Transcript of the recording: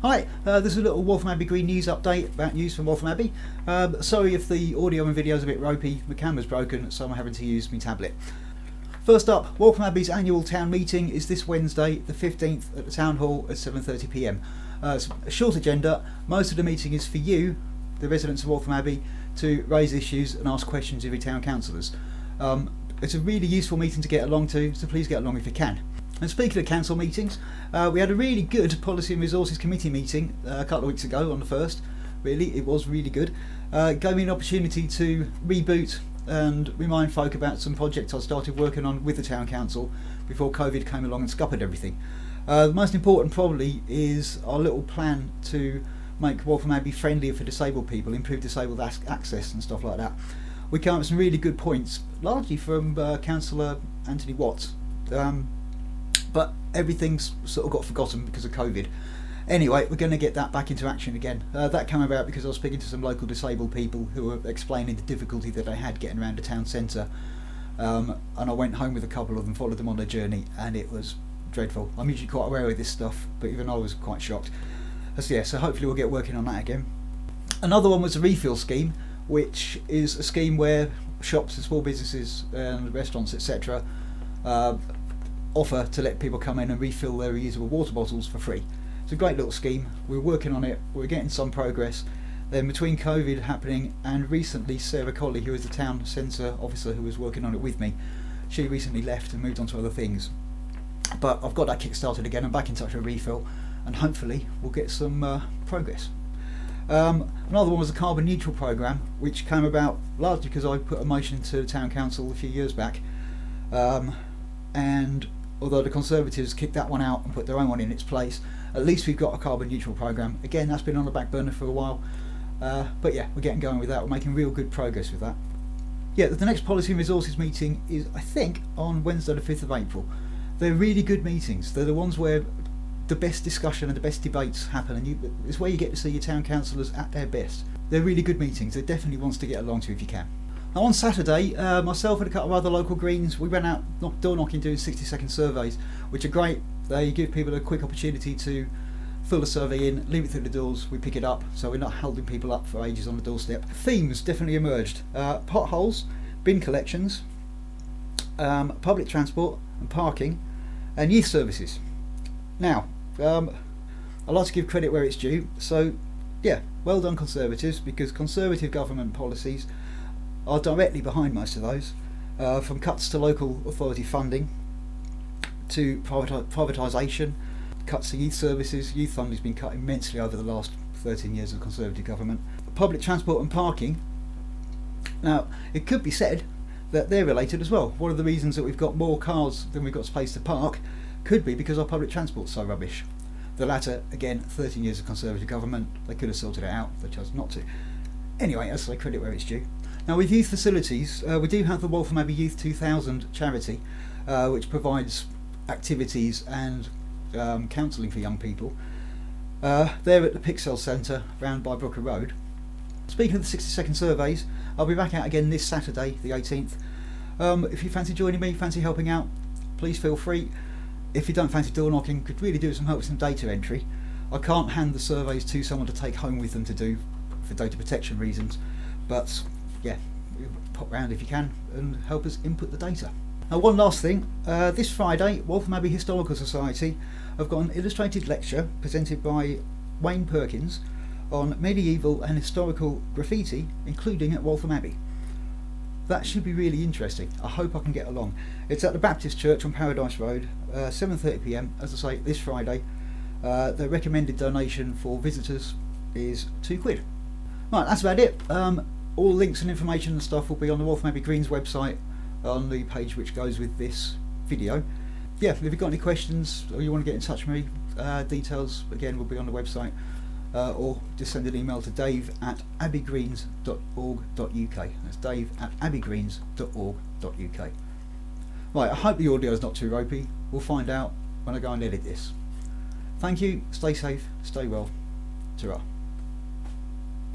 Hi, this is a little Waltham Abbey Green news update about news from Waltham Abbey. Sorry if the audio and video is a bit ropey, my camera's broken so I'm having to use my tablet. First up, Waltham Abbey's annual town meeting is this Wednesday the 15th at the Town Hall at 7:30pm. It's a short agenda. Most of the meeting is for you, the residents of Waltham Abbey, to raise issues and ask questions of your town councillors. It's a really useful meeting to get along to, so please get along if you can. And speaking of council meetings, we had a really good Policy and Resources Committee meeting a couple of weeks ago on the 1st. Really, it was really good. It gave me an opportunity to reboot and remind folk about some projects I started working on with the town council before COVID came along and scuppered everything. The most important probably is our little plan to make Waltham Abbey friendlier for disabled people, improve disabled access and stuff like that. We came up with some really good points, largely from Councillor Anthony Watts. But everything's sort of got forgotten because of COVID. Anyway, we're going to get that back into action again. That came about because I was speaking to some local disabled people who were explaining the difficulty that they had getting around the town centre. And I went home with a couple of them, followed them on their journey, and it was dreadful. I'm usually quite aware of this stuff, but even I was quite shocked. So hopefully we'll get working on that again. Another one was a refill scheme, which is a scheme where shops and small businesses and restaurants, etc., offer to let people come in and refill their reusable water bottles for free. It's a great little scheme. We're working on it, we're getting some progress. Then between COVID happening and recently Sarah Colley, who is the town centre officer who was working on it with me, she recently left and moved on to other things. But I've got that kick-started again. I'm back in touch with refill and hopefully we'll get some progress. Another one was the carbon neutral programme, which came about largely because I put a motion to the town council a few years back, and although the Conservatives kicked that one out and put their own one in its place, at least we've got a carbon neutral programme. Again, that's been on the back burner for a while, but yeah, we're getting going with that. We're making real good progress with that. Yeah, the next Policy and Resources meeting is, I think, on Wednesday the 5th of April. They're really good meetings. They're the ones where the best discussion and the best debates happen, and it's where you get to see your town councillors at their best. They're really good meetings. They're definitely ones to get along to if you can. Now on Saturday, myself and a couple of other local Greens, we went out door knocking doing 60-second surveys, which are great. They give people a quick opportunity to fill the survey in, leave it through the doors, we pick it up, so we're not holding people up for ages on the doorstep. Themes definitely emerged. Potholes, bin collections, public transport and parking, and youth services. Now, I like to give credit where it's due, so yeah, well done Conservatives, because Conservative government policies are directly behind most of those, from cuts to local authority funding to privatisation, cuts to youth services. Youth funding has been cut immensely over the last 13 years of Conservative government. Public transport and parking, now it could be said that they're related as well. One of the reasons that we've got more cars than we've got space to park could be because our public transport's so rubbish. The latter, again, 13 years of Conservative government, they could have sorted it out, they chose not to. Anyway, as I say, credit where it's due. Now with youth facilities, we do have the Waltham Abbey Youth 2000 charity, which provides activities and counselling for young people. They're at the Pixel Centre round by Brooker Road. Speaking of the 60-second surveys, I'll be back out again this Saturday, the 18th. If you fancy joining me, fancy helping out, please feel free. If you don't fancy door knocking, could really do some help with some data entry. I can't hand the surveys to someone to take home with them to do for data protection reasons, but yeah, pop round if you can and help us input the data. Now one last thing, this Friday Waltham Abbey Historical Society have got an illustrated lecture presented by Wayne Perkins on medieval and historical graffiti, including at Waltham Abbey. That should be really interesting. I hope I can get along. It's at the Baptist Church on Paradise Road, 7:30pm, as I say, this Friday. The recommended donation for visitors is £2. Right, that's about it. All links and information and stuff will be on the Waltham Abbey Greens website on the page which goes with this video. Yeah, if you've got any questions or you want to get in touch with me, details again will be on the website, or just send an email to dave@abbeyGreens.org.uk. That's dave@abbeyGreens.org.uk. Right, I hope the audio is not too ropey. We'll find out when I go and edit this. Thank you, stay safe, stay well, ta-ra.